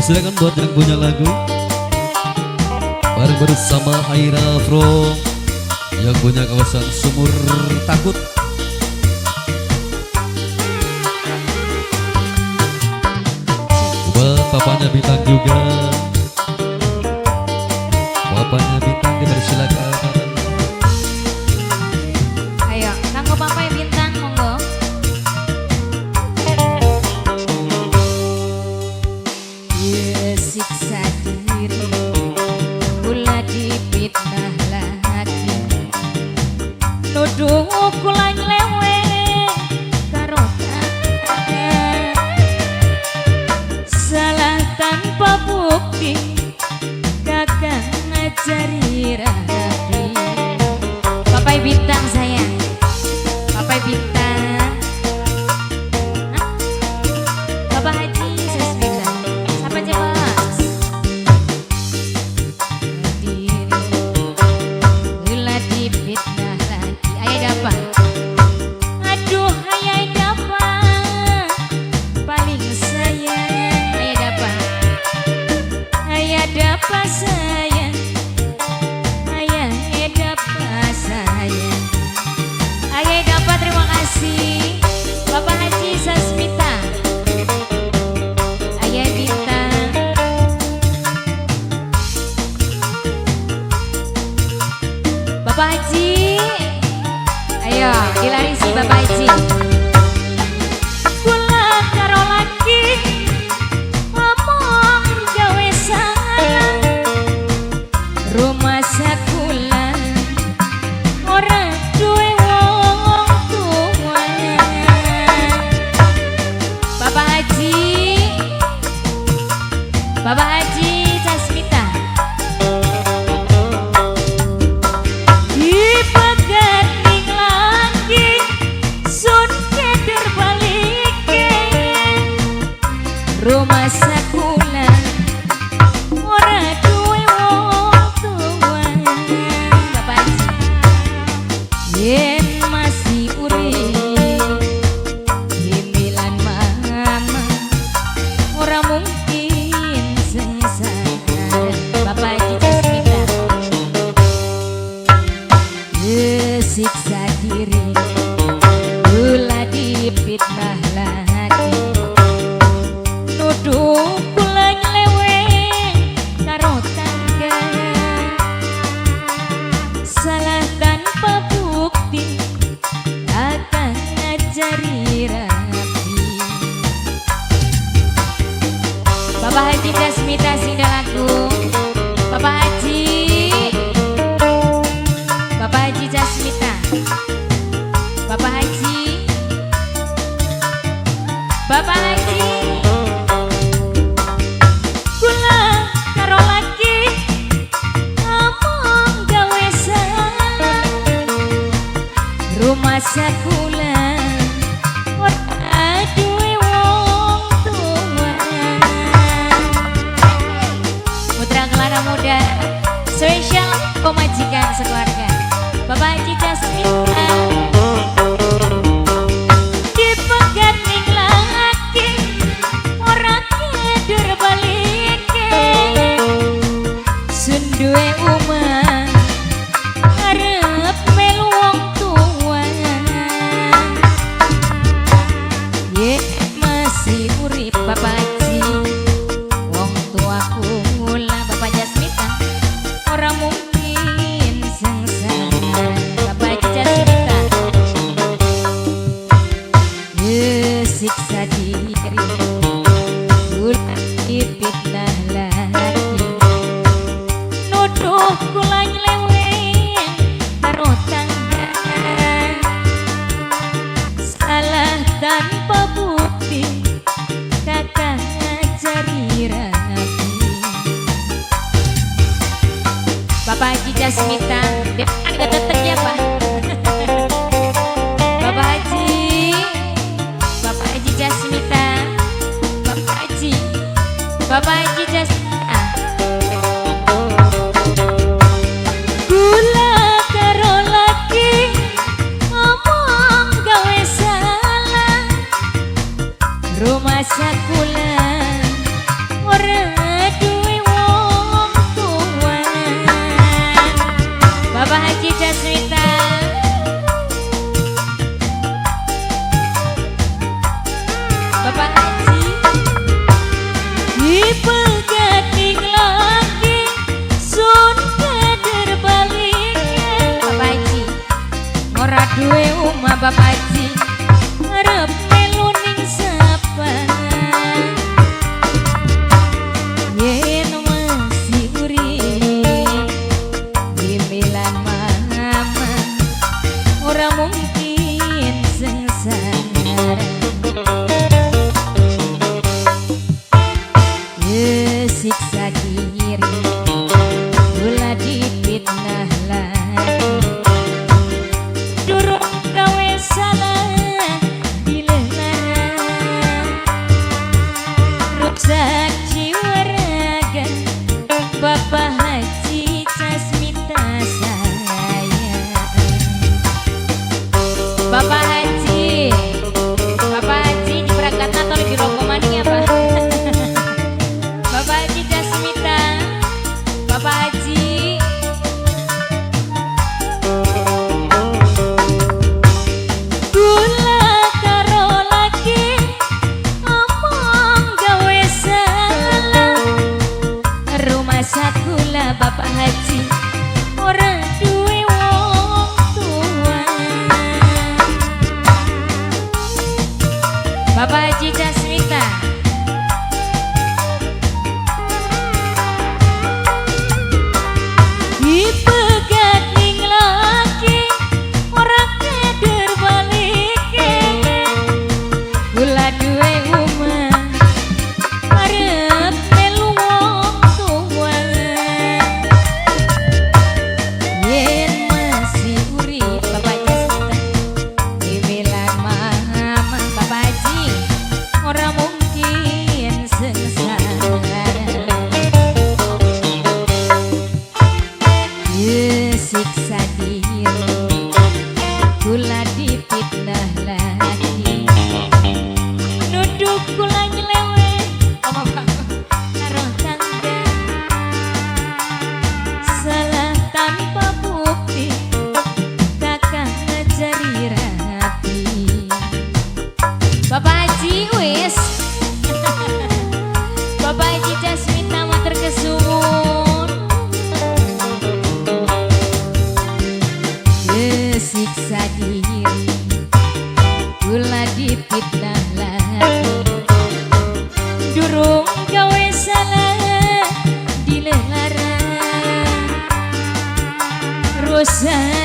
Silakan buat yang punya lagu bareng bersama Aira From yang punya kawasan Sumur Takut. Buat papanya Bintang juga, papanya Bintang dipersilakan. Ayo, kanggo papa Bintang monggo. Siksa diri, kula dipitnah lagi, nuduh kula nylewe karo kakak, salah tanpa bukti, kakak ngajari rapi. Papai Bintang sayang, Papai Bintang, Bapak Haji Sasmita, siapa coba? Bapak Haji, ayo dilarisi Bapak Haji. Kula karo lagi ngomong gawe sayang, rumah sakula ora duwe wong tua. Bapak Haji, Bapak Haji Sasmita. Rumah sakula ora duwe wong tua. Bapak Haji, yen masih urip himilan mama ora mungkin sengsara. Bapak Haji Sasmita, siksa diri kula dipitnah lagi, nuduh kula nylewe karo tangga, salah tanpa bukti, akan ngajari rapi. Bapak Haji Sasmita sing lagu, Bapak Haji, Bapak Haji Sasmita, Bapak Haji, Bapak Haji. Rumah sakula ora duwe wong tua. Putra Clara Muda spesial pemajikan sekeluarga Bapak Haji Sasmita. Dipegat ning laki ora kedur balike, sun duwe omah arep melu wong tua. Haji Jasmita. Bapak Haji dipegading lagi sun kader balik. Bapak Haji ora duwe omah Bapak Haji arep melu ning sapa. Yen masih urip imilan mama ora mungkin sengsara. Siksa diri gula dipitnah lagi durung gawe salah dilarang rusak jiwa raga Bapak Haji Jasmita sayang. Bapak Haji diberangkat atau di rokok maning ya Pak? Bapak Haji Jasmita, Bapak Haji gula karo lagi ngomong gawe salah rumah sakula Bapak Haji ora duwe wong tua. Bapak Haji Jasmita dipegading lagi ora kader balike gula duwe omah arep melu wong tua. Yen masih urip Bapak Jasmita imilan mama Bapak Haji ora mungkin sengsara. Siksa diri gula dipitnah lagi nuduk gula nyelewe oma karo tangga salah tanpa bukti kakak ngajari rapi. Bapak Haji wis Bapak Haji Jasmita matur kesuwun. Siksa diri gula dipitnah lagi durung gawe salah dilarang rusak